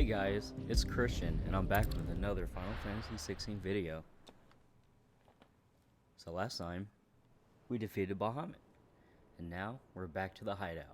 Hey guys, it's Christian, and I'm back with another Final Fantasy XVI video. So last time, we defeated Bahamut, and now we're back to the hideout.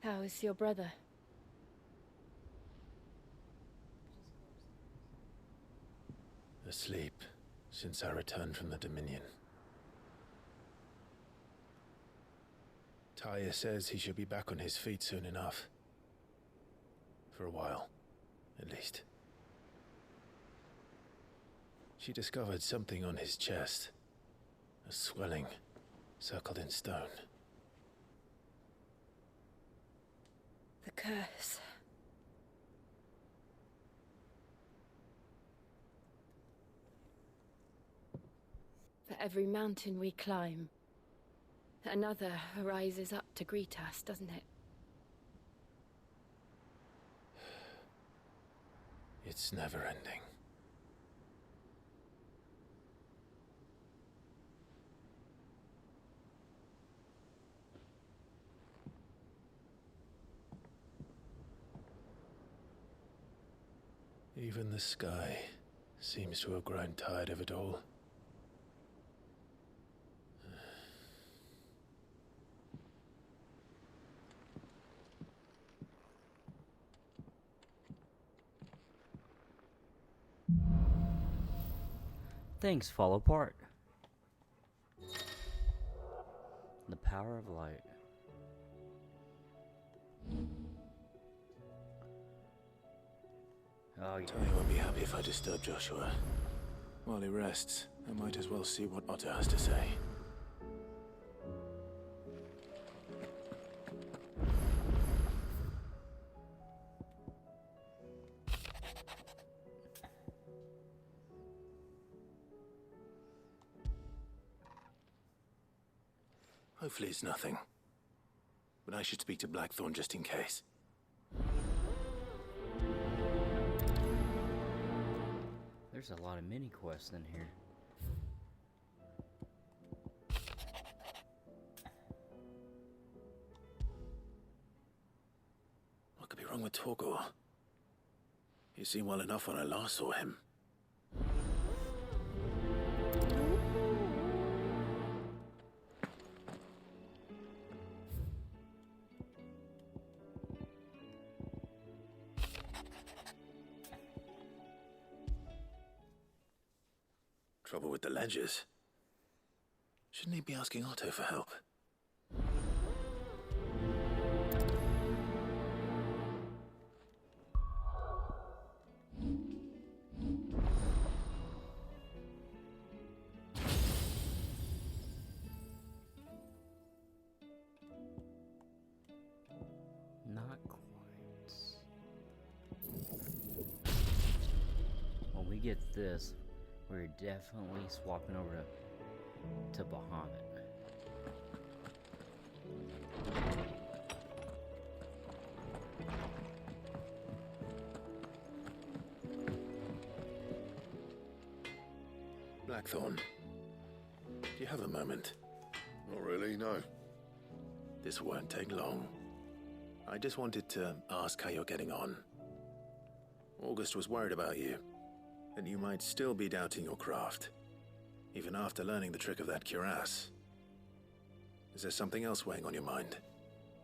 How is your brother? Asleep since I returned from the Dominion. Taya says he should be back on his feet soon enough. For a while, at least. She discovered something on his chest. A swelling, circled in stone. The curse. For every mountain we climb, another rises up to greet us, doesn't it? It's never ending. Even the sky seems to have grown tired of it all. Things fall apart. The power of light. Oh, yeah. Taya won't be happy if I disturb Joshua. While he rests, I might as well see what Otto has to say. Hopefully it's nothing. But I should speak to Blackthorn just in case. There's a lot of mini quests in here. What could be wrong with Torgor? He seemed well enough when I last saw him. Trouble with the ledgers. Shouldn't he be asking Otto for help? Not quite. When we get this, we're definitely swapping over to Bahamut. Blackthorn, do you have a moment? Not really, no. This won't take long. I just wanted to ask how you're getting on. August was worried about you, and you might still be doubting your craft, even after learning the trick of that cuirass. Is there something else weighing on your mind?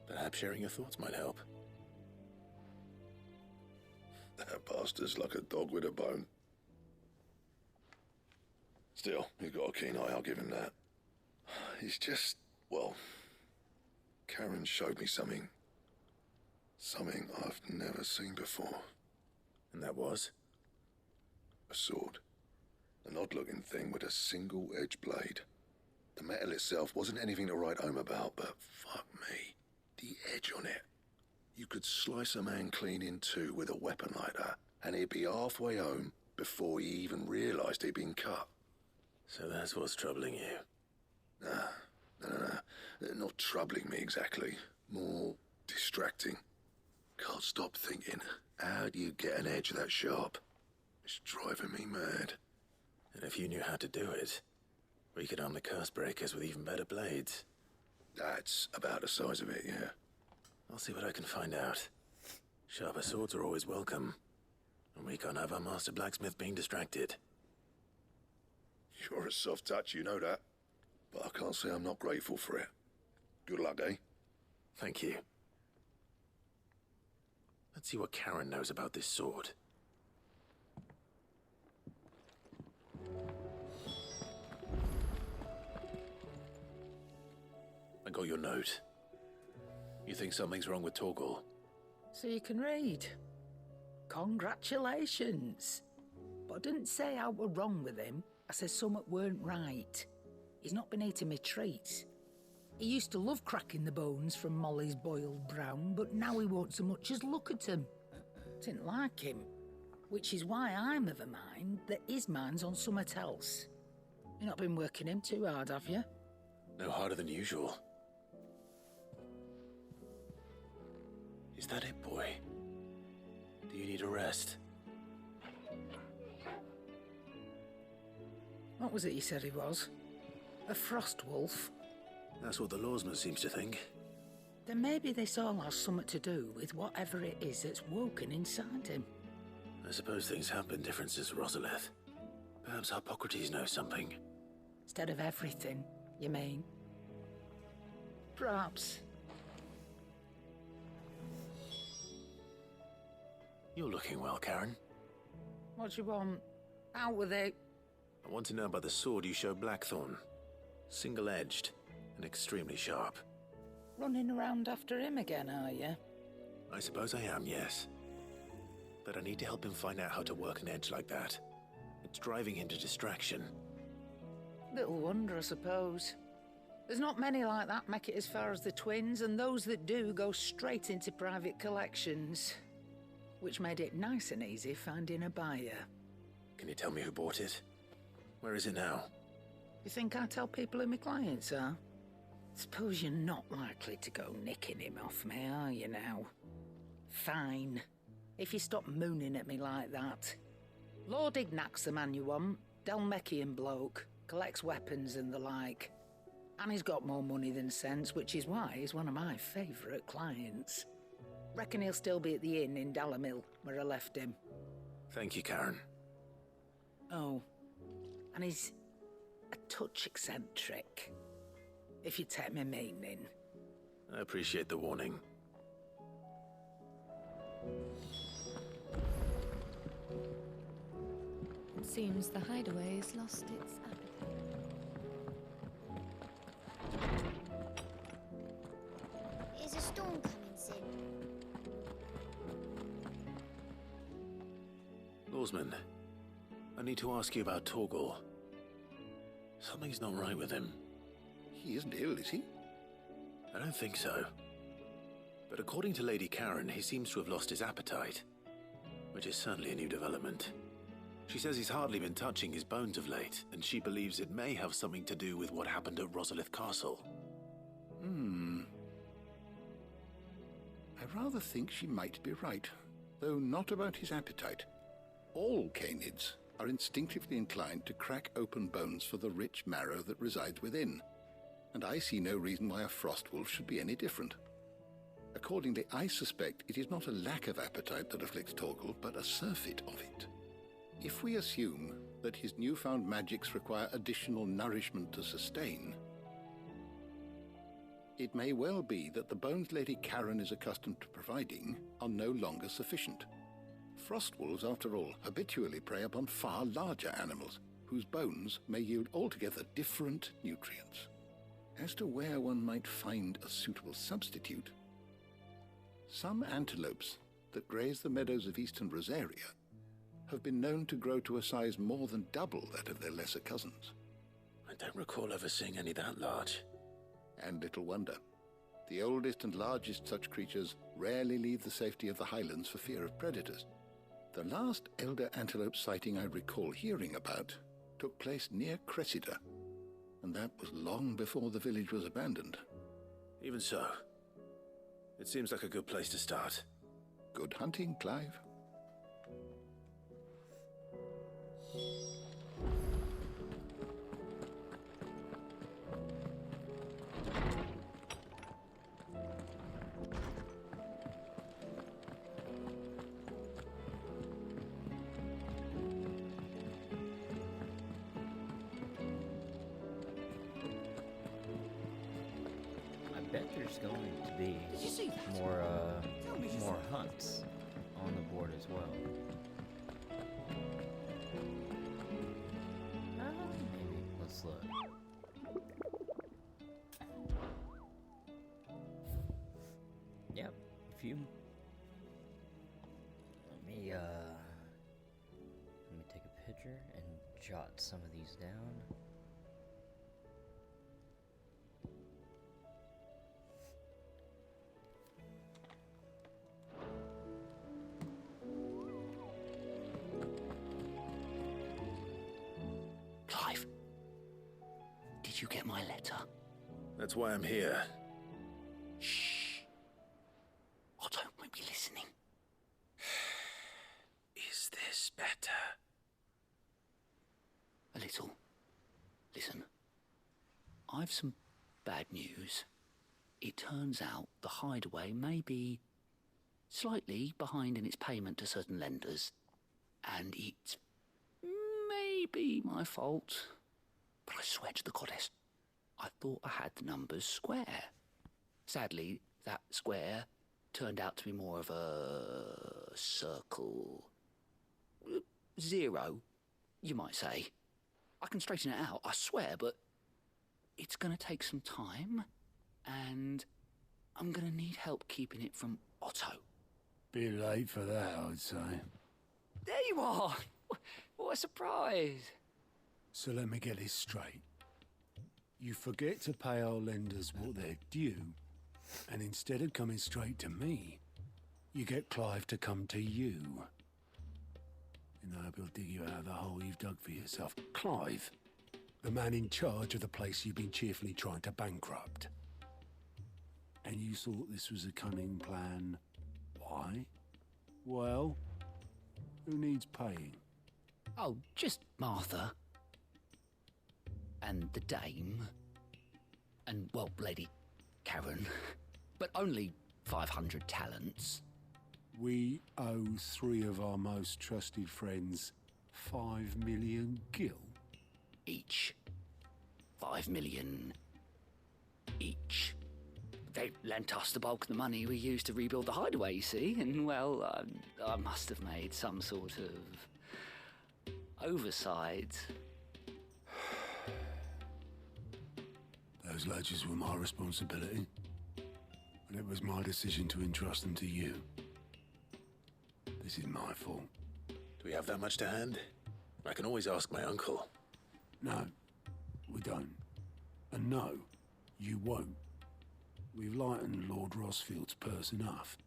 Perhaps sharing your thoughts might help. That bastard's like a dog with a bone. Still, he's got a keen eye, I'll give him that. He's just, well, Karen showed me something. Something I've never seen before. And that was? A sword. An odd-looking thing with a single-edged blade. The metal itself wasn't anything to write home about, but fuck me. The edge on it. You could slice a man clean in two with a weapon like that, and he'd be halfway home before he even realised he'd been cut. So that's what's troubling you. Not troubling me exactly. More distracting. Can't stop thinking, how do you get an edge that sharp? It's driving me mad. And if you knew how to do it, we could arm the curse breakers with even better blades. That's about the size of it, yeah. I'll see what I can find out. Sharper swords are always welcome. And we can't have our master blacksmith being distracted. You're a soft touch, you know that. But I can't say I'm not grateful for it. Good luck, eh? Thank you. Let's see what Karen knows about this sword. I got your note. You think something's wrong with Torgal? So you can read. Congratulations. But I didn't say I were wrong with him. I said something weren't right. He's not been eating me treats. He used to love cracking the bones from Molly's boiled brown, but now he won't so much as look at them. Didn't like him. Which is why I'm of a mind that his mind's on something else. You've not been working him too hard, have you? No harder than usual. Is that it, boy? Do you need a rest? What was it you said he was? A frost wolf? That's what the lawsman seems to think. Then maybe this all has something to do with whatever it is that's woken inside him. I suppose things have been different since Rosalith. Perhaps Hippocrates knows something. Instead of everything, you mean? Perhaps. You're looking well, Karen. What do you want? Out with it. I want to know about the sword you showed Blackthorn. Single-edged and extremely sharp. Running around after him again, are you? I suppose I am, yes. But I need to help him find out how to work an edge like that. It's driving him to distraction. Little wonder, I suppose. There's not many like that make it as far as the twins, and those that do go straight into private collections. Which made it nice and easy finding a buyer. Can you tell me who bought it? Where is it now? You think I tell people who my clients are? Suppose you're not likely to go nicking him off me, are you now? Fine. If you stop mooning at me like that. Lord Ignac's the man you want. Dalmekian bloke. Collects weapons and the like. And he's got more money than sense, which is why he's one of my favourite clients. Reckon he'll still be at the inn in Dallamil, where I left him. Thank you, Karen. Oh, and he's a touch eccentric, if you take my meaning. I appreciate the warning. It seems the hideaway has lost its appetite. Is a storm coming soon? Lawsman, I need to ask you about Torgal. Something's not right with him. He isn't ill, is he? I don't think so. But according to Lady Karen, he seems to have lost his appetite, which is certainly a new development. She says he's hardly been touching his bones of late, and she believes it may have something to do with what happened at Rosalith Castle. I rather think she might be right, though not about his appetite. All canids are instinctively inclined to crack open bones for the rich marrow that resides within, and I see no reason why a frostwolf should be any different. Accordingly, I suspect it is not a lack of appetite that afflicts Torgal, but a surfeit of it. If we assume that his newfound magics require additional nourishment to sustain, it may well be that the bones Lady Karen is accustomed to providing are no longer sufficient. Frostwolves, after all, habitually prey upon far larger animals, whose bones may yield altogether different nutrients. As to where one might find a suitable substitute, some antelopes that graze the meadows of eastern Rosaria have been known to grow to a size more than double that of their lesser cousins. I don't recall ever seeing any that large. And little wonder. The oldest and largest such creatures rarely leave the safety of the highlands for fear of predators. The last elder antelope sighting I recall hearing about took place near Cressida, and that was long before the village was abandoned. Even so, it seems like a good place to start. Good hunting, Clive. I bet there's going to be more hunts on the board as well. Maybe let's look. Yep, if you let me take a picture and jot some of these down. Clive, did you get my letter? That's why I'm here. Shh. Otto won't be listening. Is this better? A little. Listen, I've some bad news. It turns out the hideaway may be slightly behind in its payment to certain lenders, and it's maybe my fault. But I swear to the goddess, I thought I had the numbers square. Sadly, that square turned out to be more of a circle. 0, you might say. I can straighten it out, I swear, but it's going to take some time, and I'm going to need help keeping it from Otto. Bit late for that, I'd say. There you are! What a surprise! So let me get this straight. You forget to pay our lenders what they're due, and instead of coming straight to me, you get Clive to come to you. And I hope he'll dig you out of the hole you've dug for yourself. Clive, the man in charge of the place you've been cheerfully trying to bankrupt. And you thought this was a cunning plan. Why? Well, who needs paying? Oh, just Martha. And the dame. And, well, Lady Karen. But only 500 talents. We owe 3 of our most trusted friends 5 million gil. Each. 5 million each. They lent us the bulk of the money we used to rebuild the hideaway, you see, and, well, I must have made some sort of oversight. Those ledgers were my responsibility, and it was my decision to entrust them to you. This is my fault. Do we have that much to hand? I can always ask my uncle. No, we don't. And no, you won't. We've lightened Lord Rosfield's purse enough.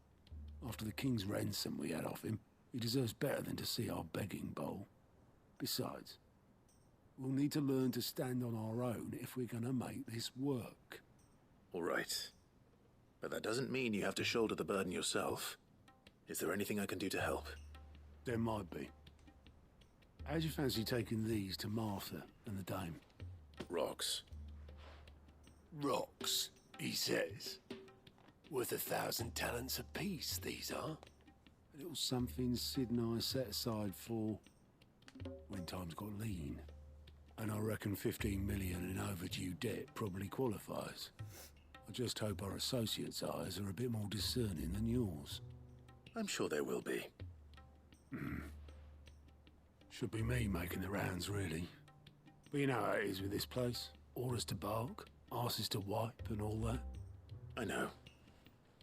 After the king's ransom we had off him, he deserves better than to see our begging bowl. Besides, we'll need to learn to stand on our own if we're gonna make this work. All right. But that doesn't mean you have to shoulder the burden yourself. Is there anything I can do to help? There might be. How'd you fancy taking these to Martha and the dame? Rocks. Rocks, he says. Worth 1,000 talents apiece, these are. A little something Sid and I set aside for when times got lean. And I reckon 15 million in overdue debt probably qualifies. I just hope our associates' eyes are a bit more discerning than yours. I'm sure there will be. Should be me making the rounds, really. But you know how it is with this place. Orders to bark, arses to wipe, and all that. I know.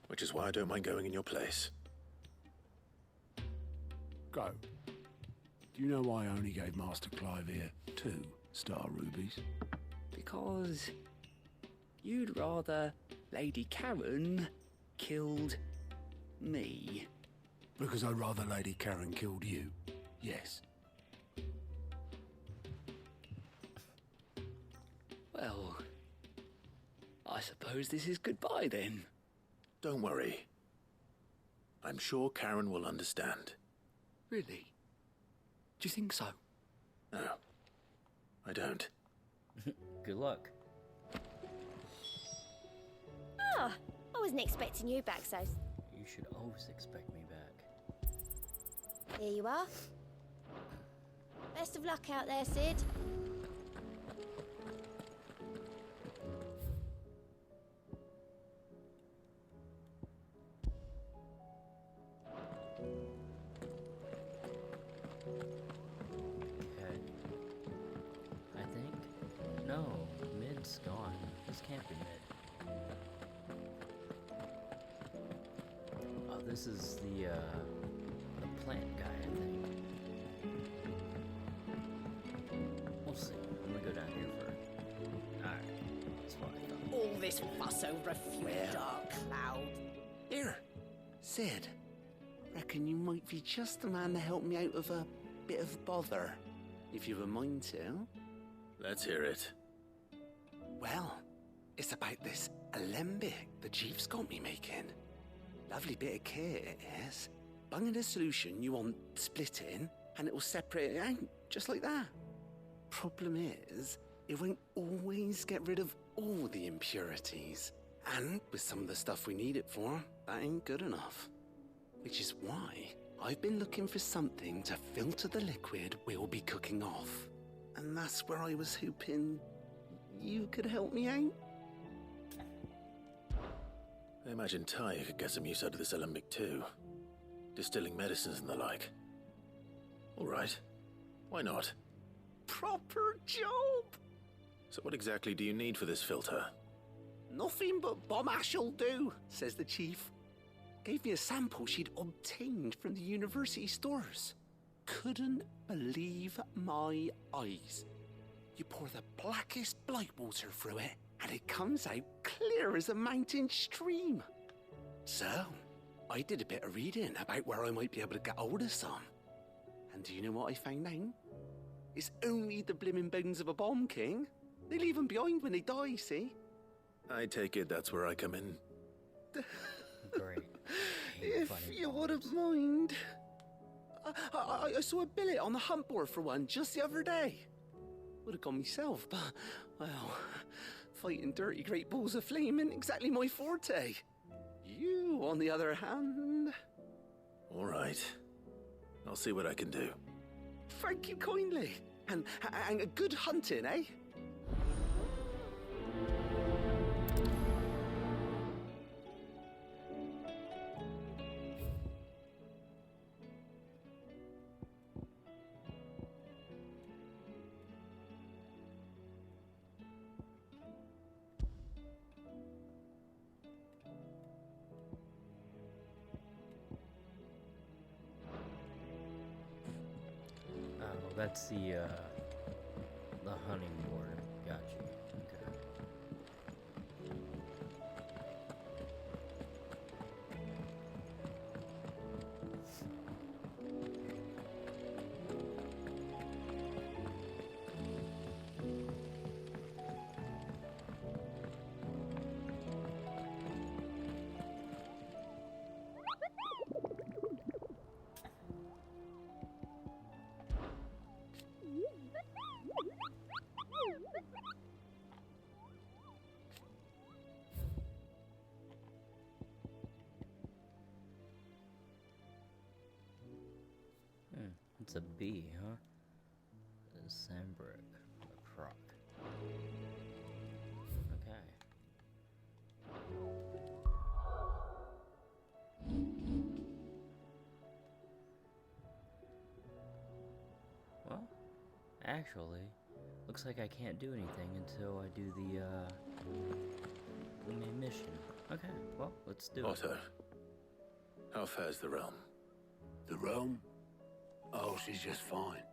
Which is why I don't mind going in your place. Go. Do you know why I only gave Master Clive here 2 star rubies? Because you'd rather Lady Karen killed me. Because I'd rather Lady Karen killed you. Yes. Well, I suppose this is goodbye then. Don't worry. I'm sure Karen will understand. Really? Do you think so? No, I don't. Good luck. Ah, I wasn't expecting you back, so You should always expect me back. here you are. Best of luck out there, Sid. Okay. I think... No, Mid's gone. This can't be Mid. Oh, this is the plant guy, I think. We'll see. I'm gonna go down here for... Alright. That's what I thought. All this fuss over a few dark clouds. Here, Sid. Reckon you might be just the man to help me out of a bit of bother, if you've a mind to. Let's hear it. Well, it's about this alembic the chief's got me making. Lovely bit of kit it is. Bung in a solution you want splitting, and it'll separate it out, just like that. Problem is, it won't always get rid of all the impurities. And with some of the stuff we need it for, that ain't good enough. Which is why I've been looking for something to filter the liquid we'll be cooking off. And that's where I was hoping you could help me out. I imagine Ty could get some use out of this alembic too. Distilling medicines and the like. All right. Why not? Proper job! So what exactly do you need for this filter? Nothing but bomb ash'll do, says the chief. Gave me a sample she'd obtained from the university stores. Couldn't believe my eyes. You pour the blackest blight water through it, and it comes out clear as a mountain stream. So, I did a bit of reading about where I might be able to get hold of some. And do you know what I found out? It's only the blimmin' bones of a bomb king. They leave them behind when they die, see? I take it that's where I come in. Great. If you wouldn't mind. I saw a billet on the hunt board for one just the other day. Would have gone myself, but, well, fighting dirty great balls of flame isn't exactly my forte. You, on the other hand... All right. I'll see what I can do. Thank you kindly. And good hunting, eh? That's the hunting board. Got you. Okay. It's a bee, huh? A Sambrick. A croc. Okay. Well, actually, looks like I can't do anything until I do the main mission. Okay, well, let's do it. Otto, how fares the realm? The realm? Oh, she's just fine.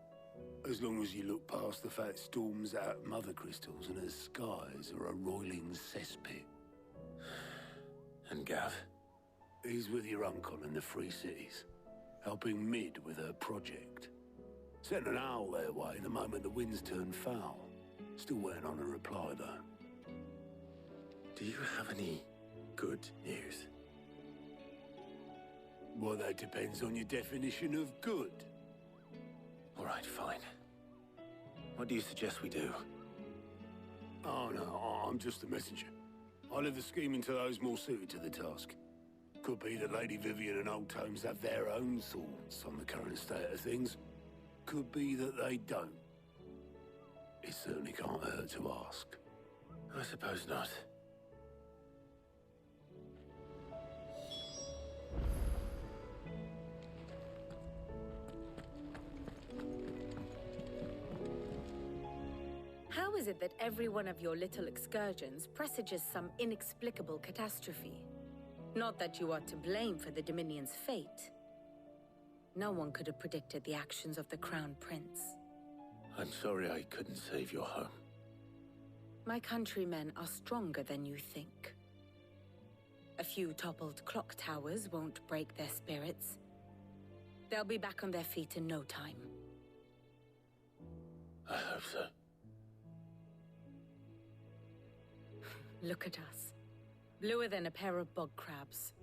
As long as you look past the fat storms out mother crystals and her skies are a roiling cesspit. And Gav? He's with your uncle in the Free Cities. helping Mid with her project. Sent an owl their way the moment the winds turned foul. Still waiting on a reply, though. Do you have any good news? Well, that depends on your definition of good. All right, fine. What do you suggest we do? Oh, no, I'm just a messenger. I'll leave the scheming to those more suited to the task. Could be that Lady Vivian and Old Tomes have their own thoughts on the current state of things. Could be that they don't. It certainly can't hurt to ask. I suppose not. How is it that every one of your little excursions presages some inexplicable catastrophe? Not that you are to blame for the Dominion's fate. No one could have predicted the actions of the Crown Prince. I'm sorry I couldn't save your home. My countrymen are stronger than you think. A few toppled clock towers won't break their spirits. They'll be back on their feet in no time. I hope so. Look at us. Bluer than a pair of bog crabs.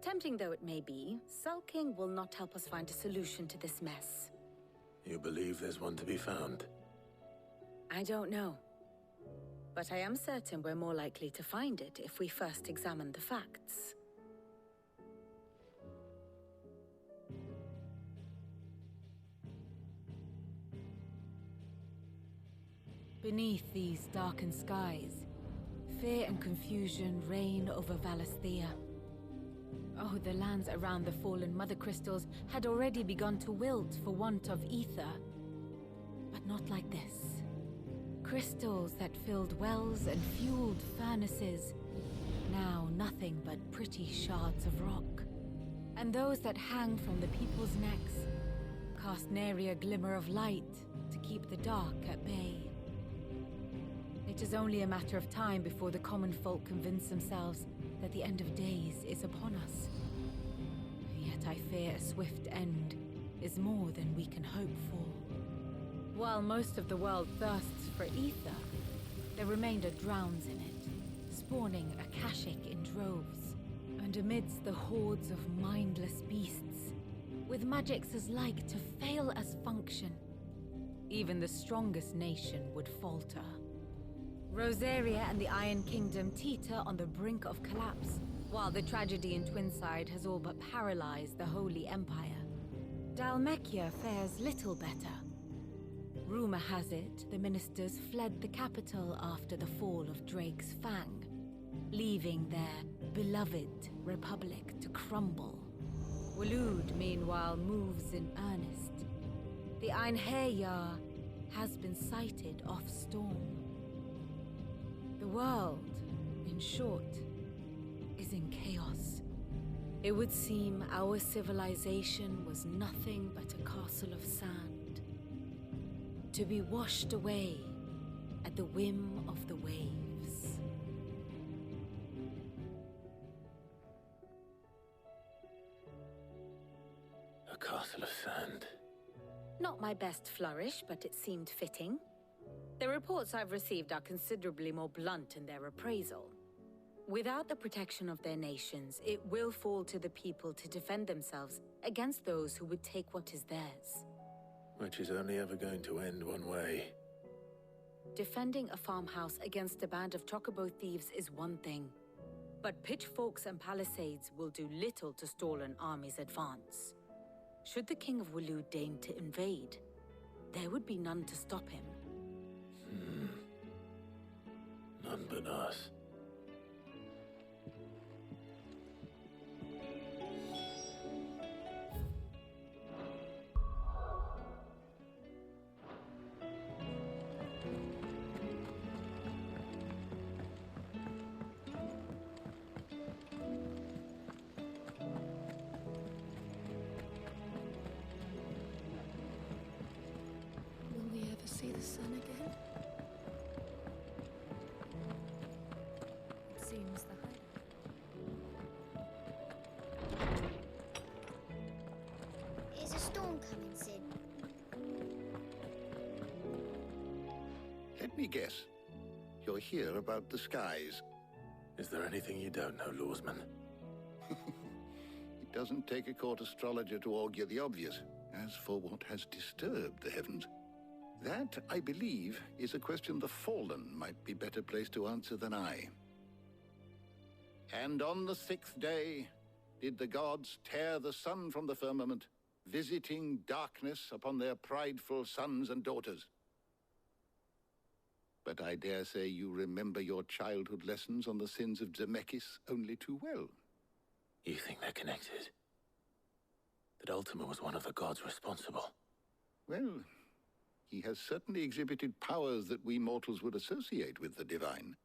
Tempting though it may be, sulking will not help us find a solution to this mess. You believe there's one to be found? I don't know. But I am certain we're more likely to find it if we first examine the facts. Beneath these darkened skies, fear and confusion reign over Valisthea. Oh, the lands around the fallen Mother Crystals had already begun to wilt for want of ether. But not like this. Crystals that filled wells and fueled furnaces, now nothing but pretty shards of rock. And those that hang from the people's necks cast nary a glimmer of light to keep the dark at bay. It is only a matter of time before the common folk convince themselves that the end of days is upon us. Yet I fear a swift end is more than we can hope for. While most of the world thirsts for ether, the remainder drowns in it, spawning Akashic in droves. And amidst the hordes of mindless beasts, with magics as like to fail as function, even the strongest nation would falter. Rosaria and the Iron Kingdom teeter on the brink of collapse, while the tragedy in Twinside has all but paralyzed the Holy Empire. Dalmekia fares little better. Rumor has it the ministers fled the capital after the fall of Drake's Fang, leaving their beloved republic to crumble. Waloed, meanwhile, moves in earnest. The Einherjar has been sighted off-storm. The world, in short, is in chaos. It would seem our civilization was nothing but a castle of sand, to be washed away at the whim of the waves. A castle of sand. Not my best flourish, but it seemed fitting. The reports I've received are considerably more blunt in their appraisal. Without the protection of their nations, it will fall to the people to defend themselves against those who would take what is theirs. Which is only ever going to end one way. Defending a farmhouse against a band of chocobo thieves is one thing, but pitchforks and palisades will do little to stall an army's advance. Should the King of Waloed deign to invade, there would be none to stop him. None but us. Will we ever see the sun again? It seems the me guess. You're here about the skies. Is there anything you don't know, Lawsman? It doesn't take a court astrologer to augur the obvious. As for what has disturbed the heavens, that, I believe, is a question the Fallen might be better placed to answer than I. And on the 6th day did the gods tear the sun from the firmament, visiting darkness upon their prideful sons and daughters. But I dare say you remember your childhood lessons on the sins of Zemeckis only too well. You think they're connected? That Ultima was one of the gods responsible? Well, he has certainly exhibited powers that we mortals would associate with the divine.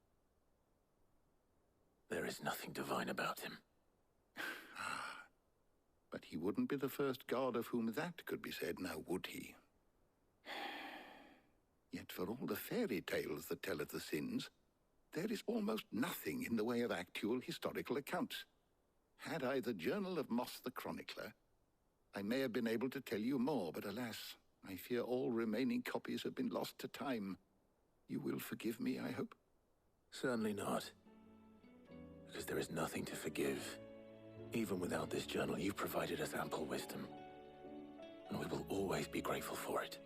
There is nothing divine about him. But he wouldn't be the first god of whom that could be said, now would he? Yet for all the fairy tales that tell of the sins, there is almost nothing in the way of actual historical accounts. Had I the Journal of Moss the Chronicler, I may have been able to tell you more, but alas, I fear all remaining copies have been lost to time. You will forgive me, I hope? Certainly not. Because there is nothing to forgive. Even without this journal, you've provided us ample wisdom. And we will always be grateful for it.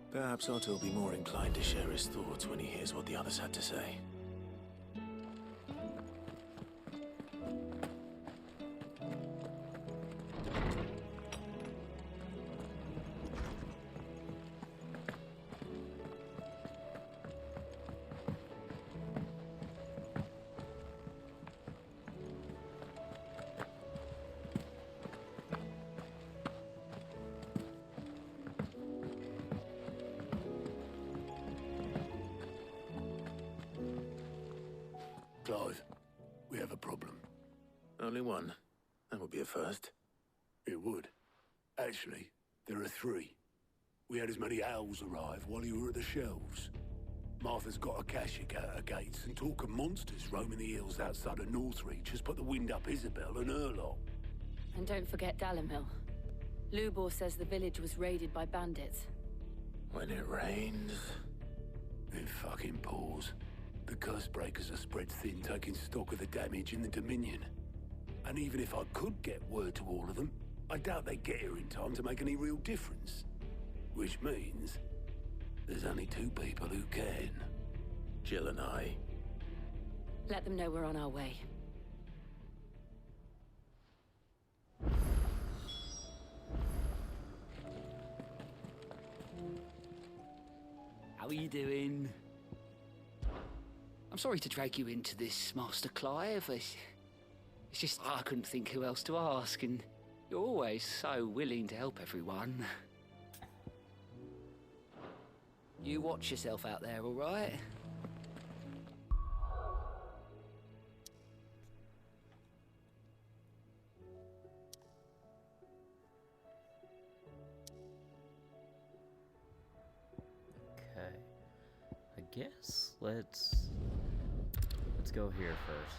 Perhaps Otto will be more inclined to share his thoughts when he hears what the others had to say. Clive, we have a problem. Only one. That would be a first. It would. Actually, there are three. We had as many owls arrive while you were at the shelves. Martha's got a Akashic out her gates, and talk of monsters roaming the hills outside of Northreach has put the wind up Isabel and her lot. And don't forget Dyalla. Lubor says the village was raided by bandits. When it rains... It fucking pours. The curse breakers are spread thin, taking stock of the damage in the Dominion. And even if I could get word to all of them, I doubt they get here in time to make any real difference. Which means there's only two people who can. Jill and I. Let them know we're on our way. How are you doing? I'm sorry to drag you into this, Master Clive. It's just I couldn't think who else to ask, and you're always so willing to help everyone. You watch yourself out there, all right? Okay. I guess let's go here first.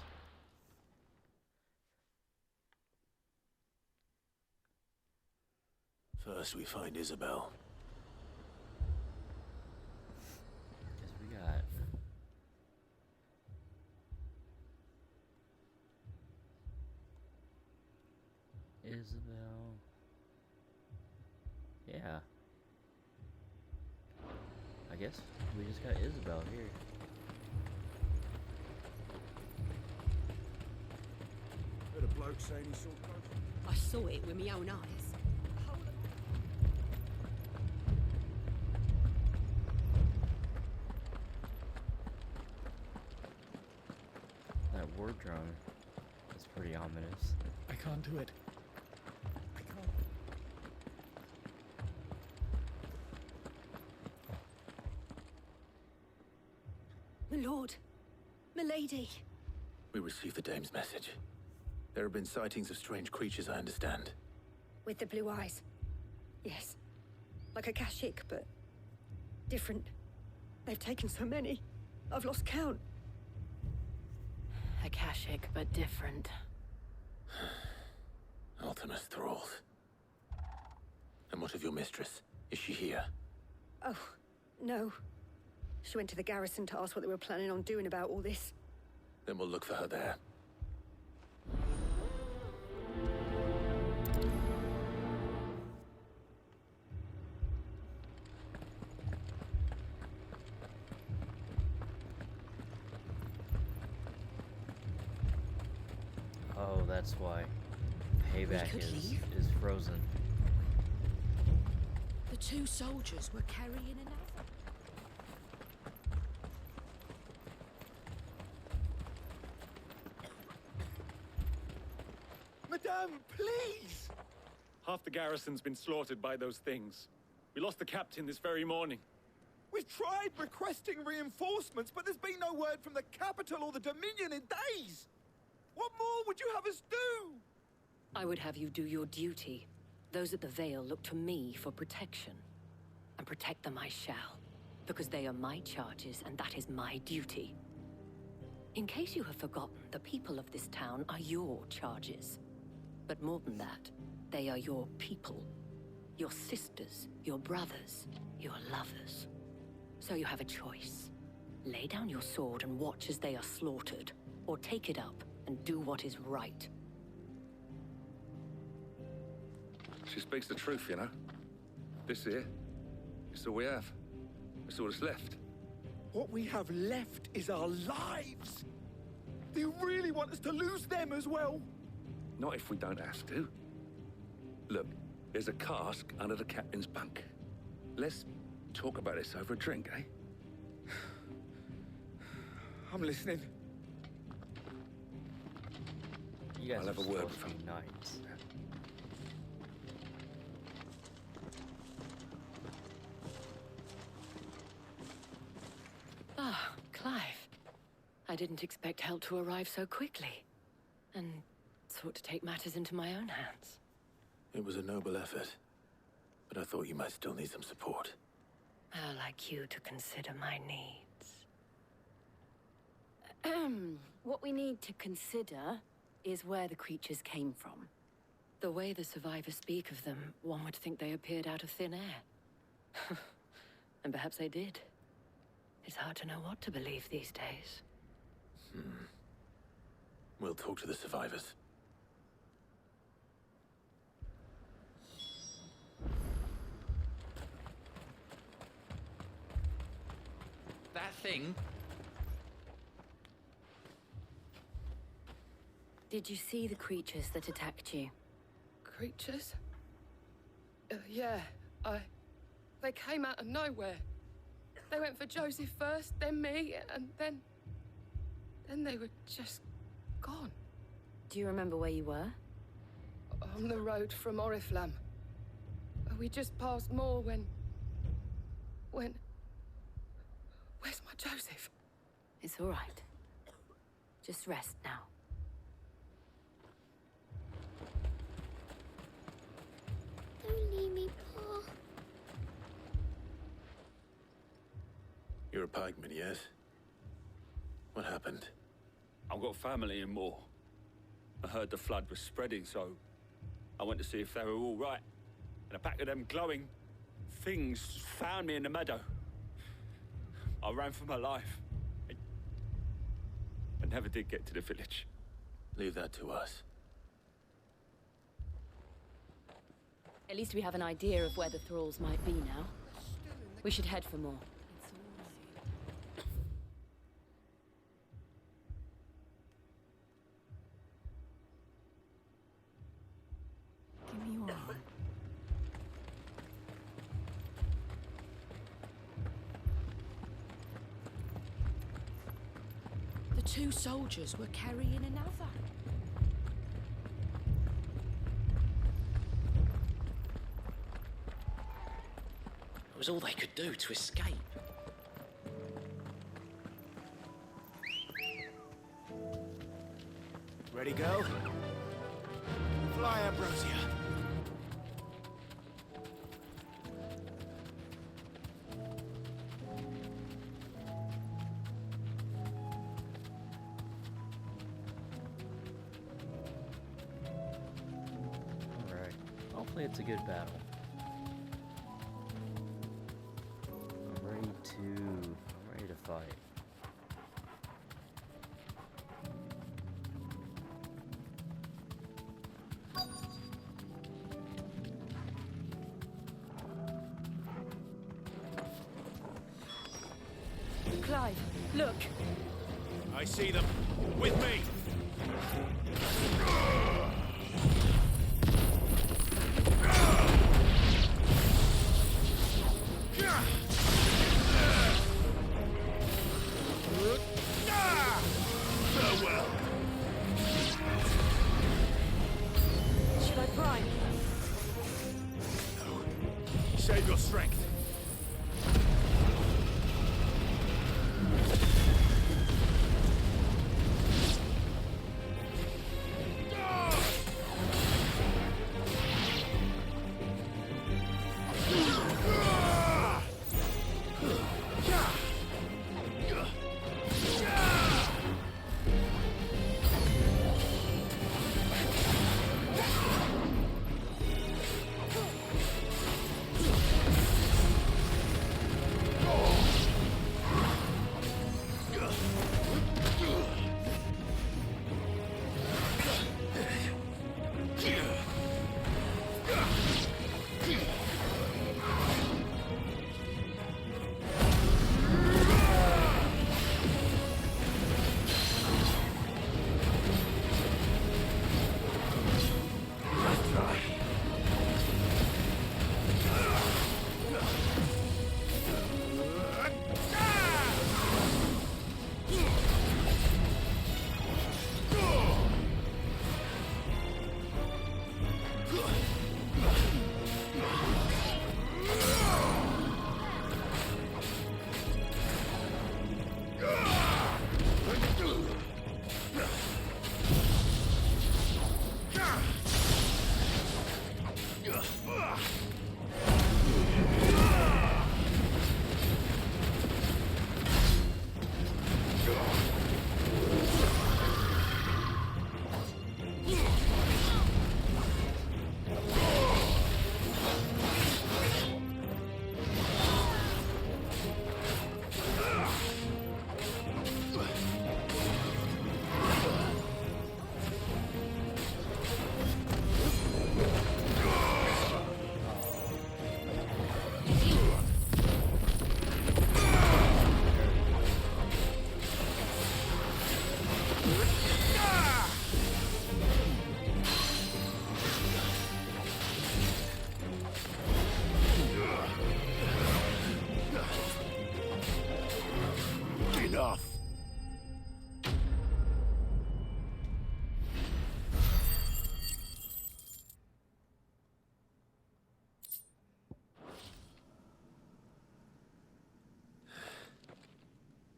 First we find Isabel. Guess we got Isabel. Yeah. I guess we just got Isabel here. Heard a bloke saying he saw ghosts. I saw it with my own eyes. That war drone is pretty ominous. I can't do it. I can't. My lord. My lady. We received the dame's message. There have been sightings of strange creatures, I understand. With the blue eyes. Yes. Like a Akashic, but different. They've taken so many. I've lost count. Akashic, but different. Ultima's thralls. And what of your mistress? Is she here? Oh, No. She went to the garrison to ask what they were planning on doing about all this. Then we'll look for her there. Oh, that's why. Payback could is frozen. The two soldiers were carrying another. Madame, please! Half the garrison's been slaughtered by those things. We lost the captain this very morning. We've tried requesting reinforcements, but there's been no word from the capital or the Dominion in days. What more would you have us do? I would have you do your duty. Those at the Vale look to me for protection. And protect them I shall. Because they are my charges, and that is my duty. In case you have forgotten, the people of this town are your charges. But more than that, they are your people. Your sisters, your brothers, your lovers. So you have a choice. Lay down your sword and watch as they are slaughtered, or take it up and do what is right. She speaks the truth, you know. This here, it's all we have. It's all that's left. What we have left is our lives. Do you really want us to lose them as well? Not if we don't have to. Look, there's a cask under the captain's bunk. Let's talk about this over a drink, eh? I'm listening. You guys I'll have a are word supposed with to be him. knights. Ah, Clive. I didn't expect help to arrive so quickly. And sought to take matters into my own hands. It was a noble effort, but I thought you might still need some support. I'd like you to consider my needs. What we need to consider is where the creatures came from. The way the survivors speak of them, one would think they appeared out of thin air. And perhaps they did. It's hard to know what to believe these days. We'll talk to the survivors. That thing? Did you see the creatures that attacked you? Creatures? Yeah, they came out of nowhere. They went for Joseph first, then me, and then they were just gone. Do you remember where you were? On the road from Oriflamme. We just passed Moor when... Where's my Joseph? It's all right. Just rest now. Don't leave me, Pa. You're a pikeman, yes? What happened? I've got family in Moor. I heard the flood was spreading, so I went to see if they were all right. And a pack of them glowing things found me in the meadow. I ran for my life. I never did get to the village. Leave that to us. At least we have an idea of where the thralls might be now. We should head for more. Give me your arm. The two soldiers were carrying another. It was all they could do to escape. Ready, go? Fly, Ambrosia. Alright. Hopefully it's a good battle. I'm ready Clive, look! I see them. With me! Farewell! Should I prime? No. Save your strength.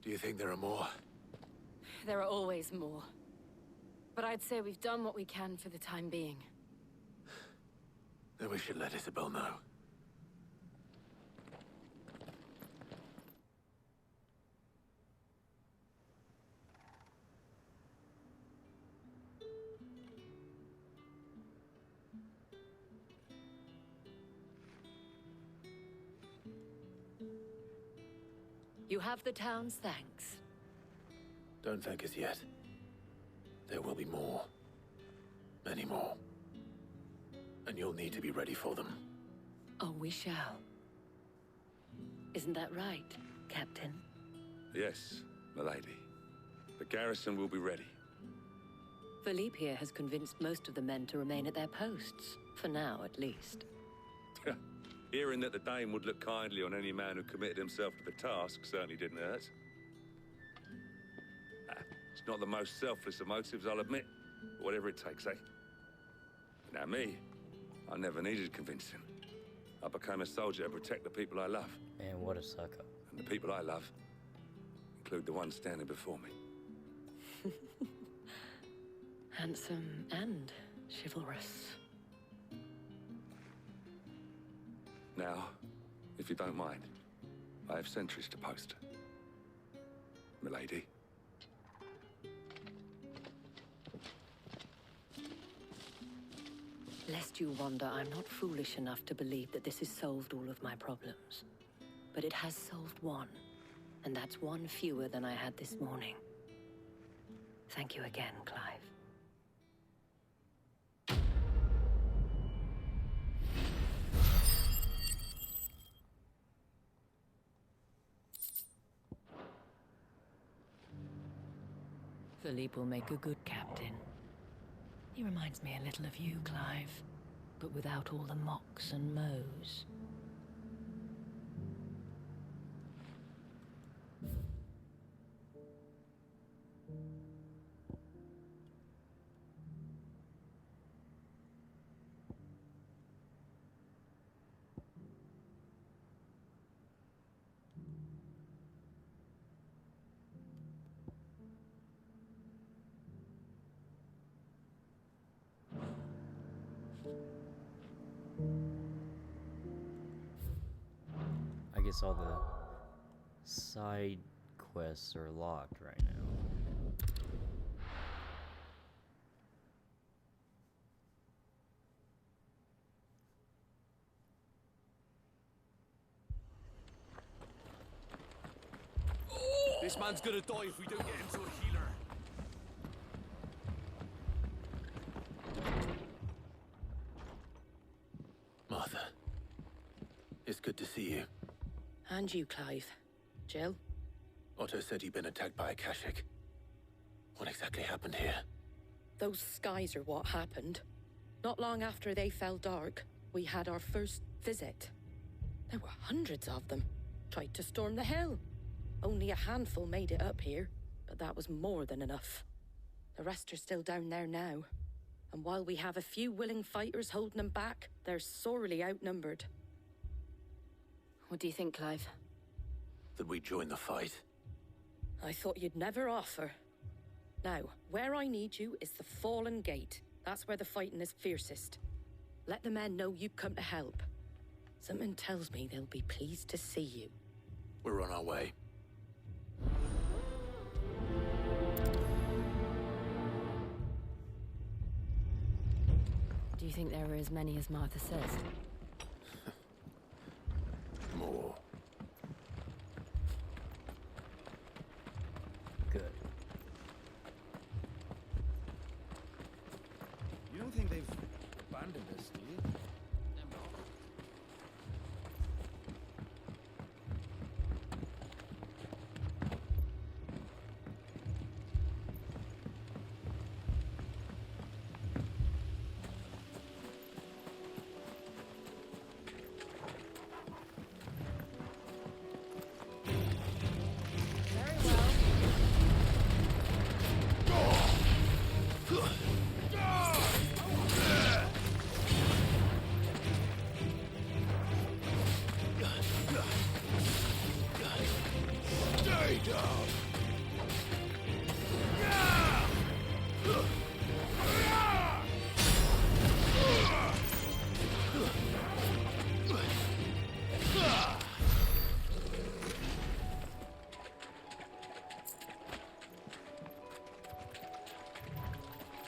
Do you think there are more? There are always more. But I'd say we've done what we can for the time being. Then we should let Isabel know. You have the town's thanks. Don't thank us yet. There will be more. Many more. And you'll need to be ready for them. Oh, we shall. Isn't that right, Captain? Yes, milady. The garrison will be ready. Philippe here has convinced most of the men to remain at their posts. For now, at least. Hearing that the Dane would look kindly on any man who committed himself to the task certainly didn't hurt. It's not the most selfless of motives, I'll admit. But whatever it takes, eh? Now me, I never needed convincing. I became a soldier to protect the people I love. Man, what a sucker. And the people I love include the one standing before me. Handsome and chivalrous. Now, if you don't mind, I have sentries to post. Milady. Lest you wonder, I'm not foolish enough to believe that this has solved all of my problems. But it has solved one, and that's one fewer than I had this morning. Thank you again, Clive. Philippe will make a good captain. He reminds me a little of you, Clive, but without all the mocks and mows. I guess all the side quests are locked right now. This man's gonna die if we don't get him to a healer. Martha, it's good to see you. And you, Clive. Jill? Otto said you'd been attacked by a Kashik. What exactly happened here? Those skies are what happened. Not long after they fell dark, we had our first visit. There were hundreds of them. Tried to storm the hill. Only a handful made it up here, but that was more than enough. The rest are still down there now. And while we have a few willing fighters holding them back, they're sorely outnumbered. What do you think, Clive? That we join the fight? I thought you'd never offer. Now, where I need you is the Fallen Gate. That's where the fighting is fiercest. Let the men know you've come to help. Something tells me they'll be pleased to see you. We're on our way. Do you think there were as many as Martha says? More. Good. You don't think they've abandoned us, do you?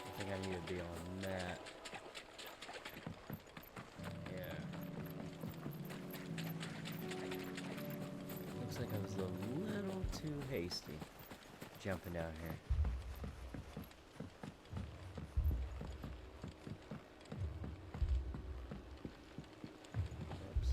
I think I need to be on that. Yeah. Looks like I was a little too hasty jumping down here. Oops.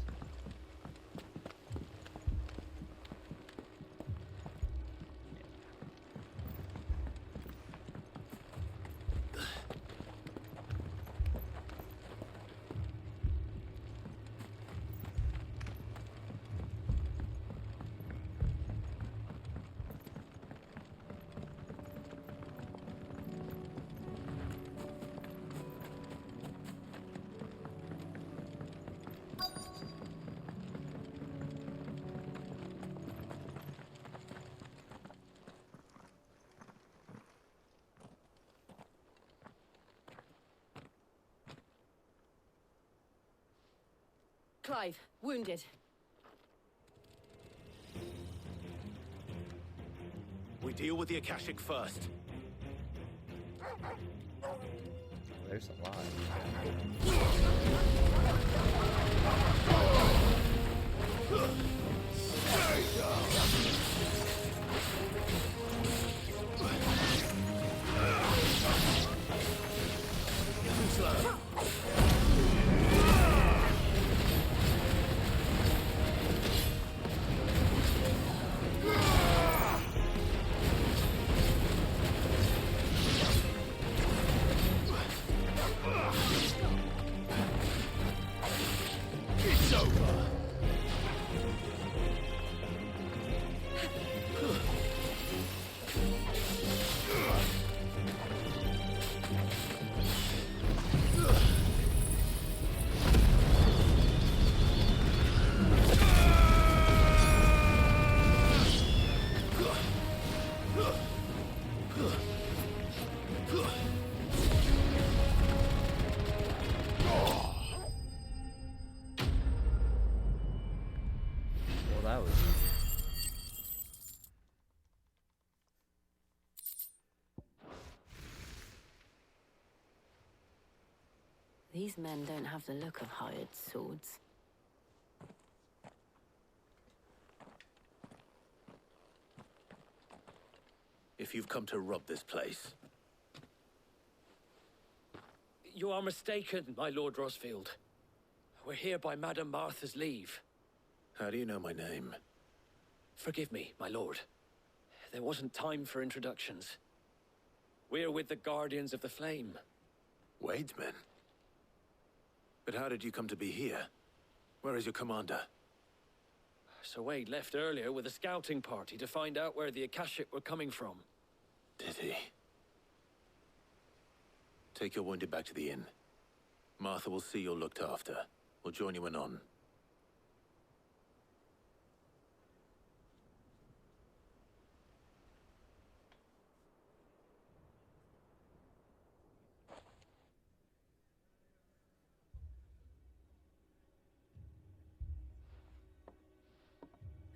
Clive, wounded. We deal with the Akashic first. There's a lot. These men don't have the look of hired swords. If you've come to rob this place, You are mistaken, my Lord Rosfield. We're here by Madame Martha's leave. how do you know my name? Forgive me, my lord. There wasn't time for introductions. We're with the Guardians of the Flame. Wade's men? But how did you come to be here? Where is your commander? Sir Wade left earlier with a scouting party to find out where the Akashic were coming from. Did he? Take your wounded back to the inn. Martha will see you're looked after. We'll join you anon.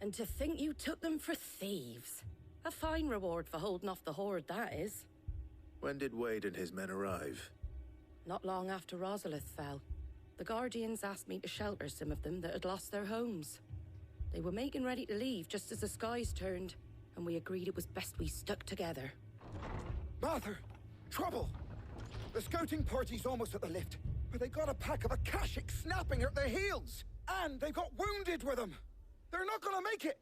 And to think you took them for thieves. A fine reward for holding off the horde, that is. When did Wade and his men arrive? Not long after Rosalith fell. The Guardians asked me to shelter some of them that had lost their homes. They were making ready to leave just as the skies turned, and we agreed it was best we stuck together. Martha! Trouble! The scouting party's almost at the lift, but they got a pack of Akashic snapping at their heels! And they've got wounded with them! They're not gonna make it!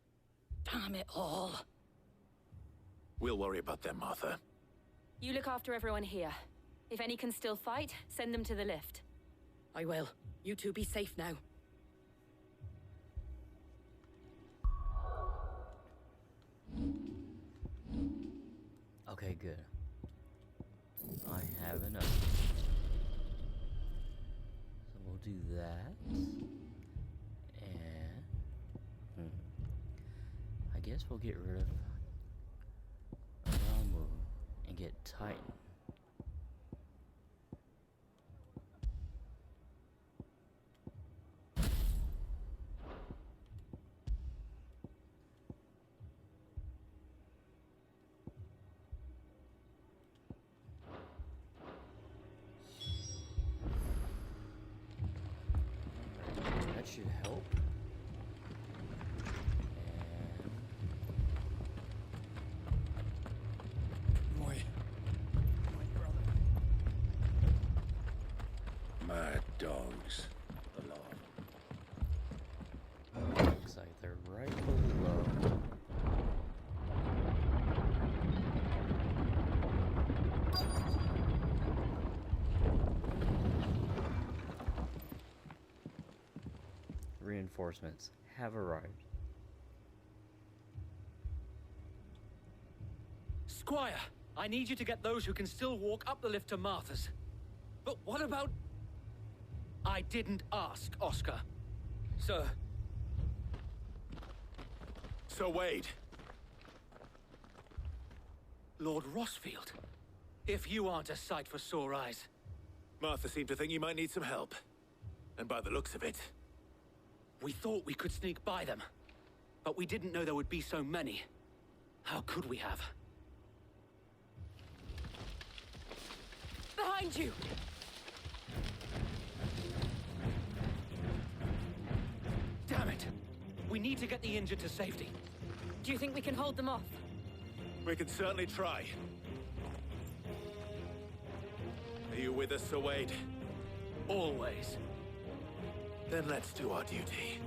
Damn it all. We'll worry about them, Martha. You look after everyone here. If any can still fight, send them to the lift. I will. You two be safe now. Okay, good. I have enough. So we'll do that. And... I guess we'll get rid of Ramu and get Titan. That should help. Mad dogs. Alarm. Looks like they're right below. Reinforcements have arrived. Squire, I need you to get those who can still walk up the lift to Martha's. But what about... I didn't ask, Oscar. Sir. Sir Wade. Lord Rosfield. If you aren't a sight for sore eyes. Martha seemed to think you might need some help. And by the looks of it... We thought we could sneak by them. But we didn't know there would be so many. How could we have? Behind you! Damn it! We need to get the injured to safety. Do you think we can hold them off? We can certainly try. Are you with us, Sir Wade? Always. Then let's do our duty.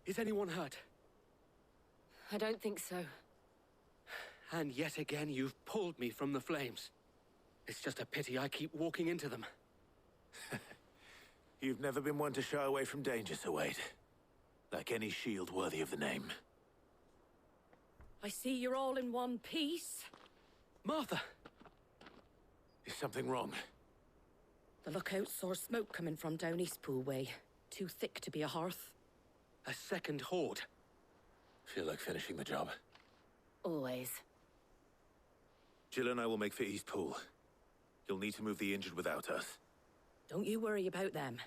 Is anyone hurt? I don't think so. And yet again, you've pulled me from the flames. It's just a pity I keep walking into them. You've never been one to shy away from danger, Sir Wade. Like any shield worthy of the name. I see you're all in one piece. Martha! Is something wrong? The lookout saw smoke coming from down Eastpool way. Too thick to be a hearth. A second horde. Feel like finishing the job. Always. Jill and I will make for Eastpool. You'll need to move the injured without us. Don't you worry about them.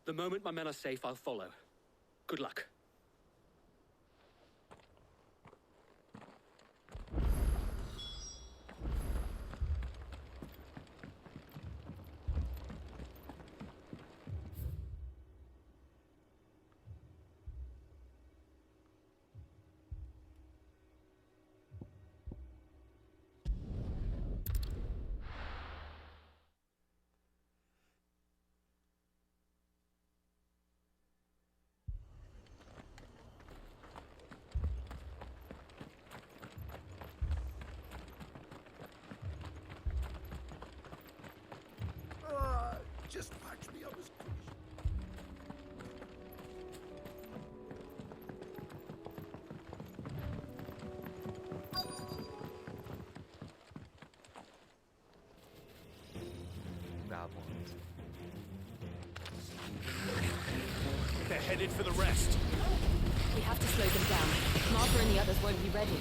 The moment my men are safe, I'll follow. Good luck. Just patch me up as quick Goblins. They're headed for the rest. We have to slow them down. Martha and the others won't be ready.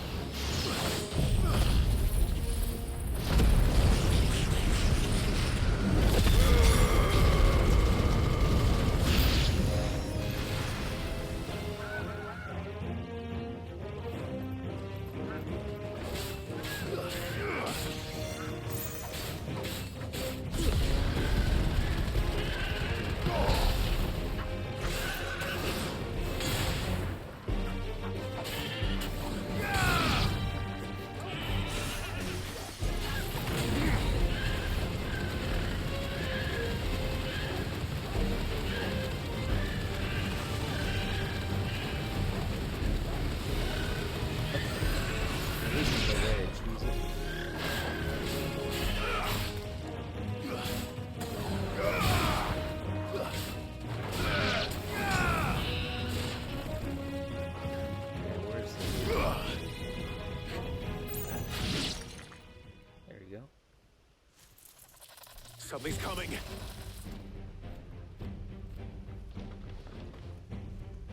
Something's coming.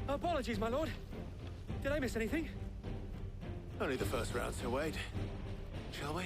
Apologies, my lord. Did I miss anything? Only the first round, Sir Wade. Shall we?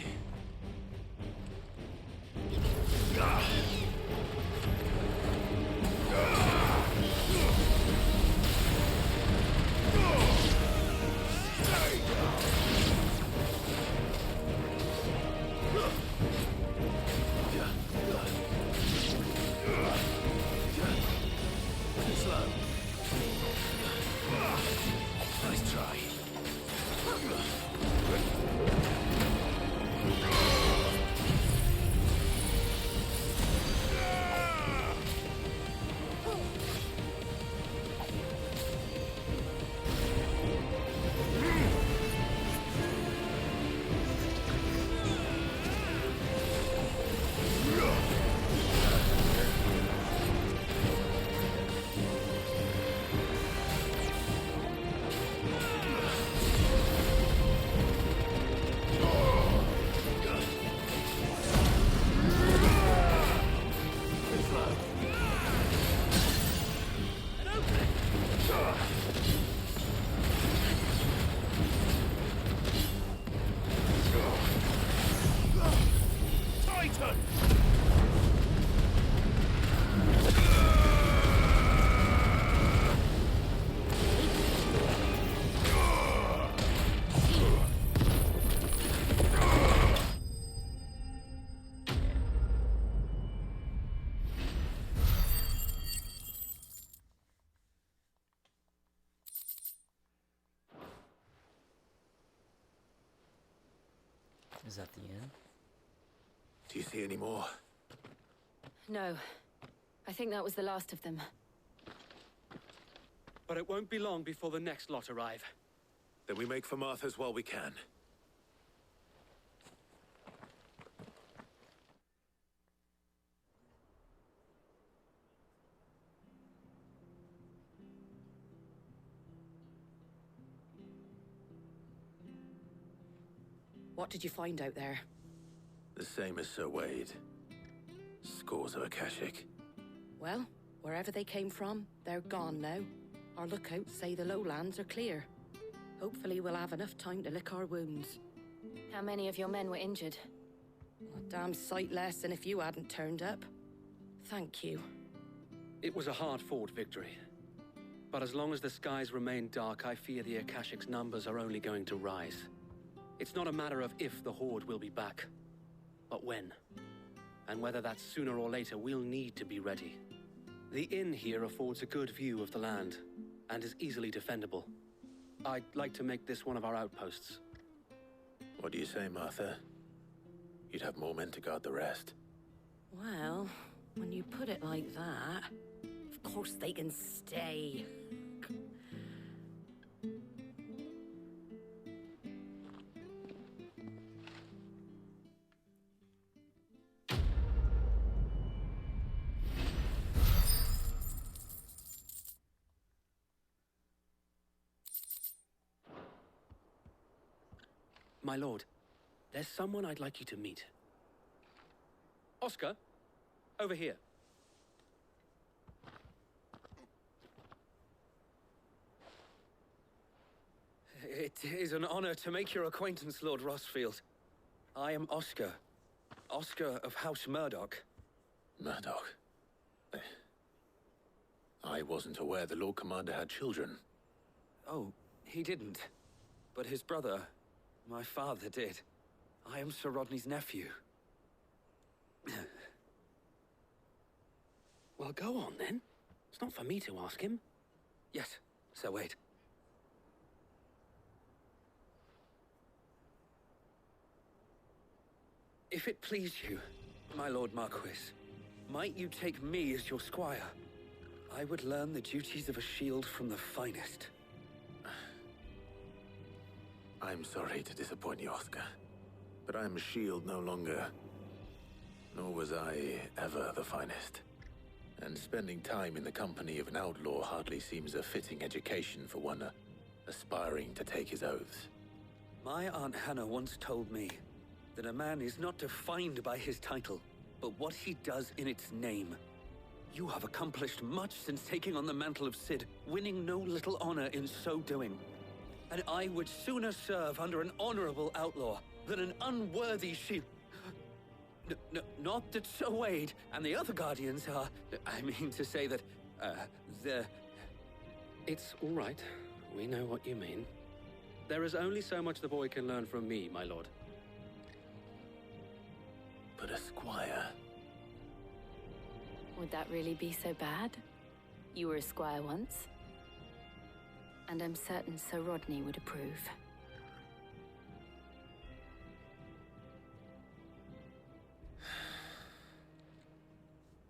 Is that the end? Do you see any more? No. I think that was the last of them. but it won't be long before the next lot arrive. Then we make for Martha's while we can. What did you find out there? The same as Sir Wade. Scores of Akashic. Well, wherever they came from, they're gone now. Our lookouts say the lowlands are clear. Hopefully we'll have enough time to lick our wounds. How many of your men were injured? A damn sight less than if you hadn't turned up. Thank you. It was a hard-fought victory. But as long as the skies remain dark, I fear the Akashic's numbers are only going to rise. It's not a matter of if the Horde will be back, but when. And whether that's sooner or later, we'll need to be ready. The inn here affords a good view of the land, and is easily defendable. I'd like to make this one of our outposts. What do you say, Martha? You'd have more men to guard the rest. Well, when you put it like that, of course they can stay. My lord, there's someone I'd like you to meet. Oscar, over here. It is an honor to make your acquaintance, Lord Rossfield. I am Oscar. Oscar of House Murdoch. Murdoch? I wasn't aware the Lord Commander had children. Oh, he didn't. But his brother, my father, did. I am Sir Rodney's nephew. Well, go on, then. It's not for me to ask him. Yes, Sir Wade. If it please you, my Lord Marquis, might you take me as your squire? I would learn the duties of a shield from the finest. I'm sorry to disappoint you, Oscar, but I'm a shield no longer. Nor was I ever the finest. And spending time in the company of an outlaw hardly seems a fitting education for one aspiring to take his oaths. My Aunt Hannah once told me that a man is not defined by his title, but what he does in its name. You have accomplished much since taking on the mantle of Cid, winning no little honor in so doing. And I would sooner serve under an honorable outlaw than an unworthy shield. Not that Sir Wade and the other Guardians are... I mean to say that, they're... It's all right. We know what you mean. There is only so much the boy can learn from me, my lord. But a squire... Would that really be so bad? You were a squire once. And I'm certain Sir Rodney would approve.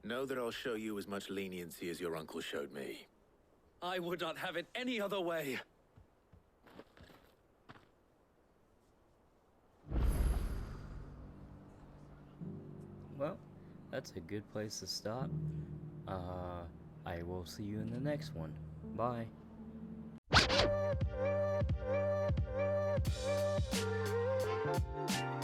Know that I'll show you as much leniency as your uncle showed me. I would not have it any other way. Well, that's a good place to stop. I will see you in the next one. Bye.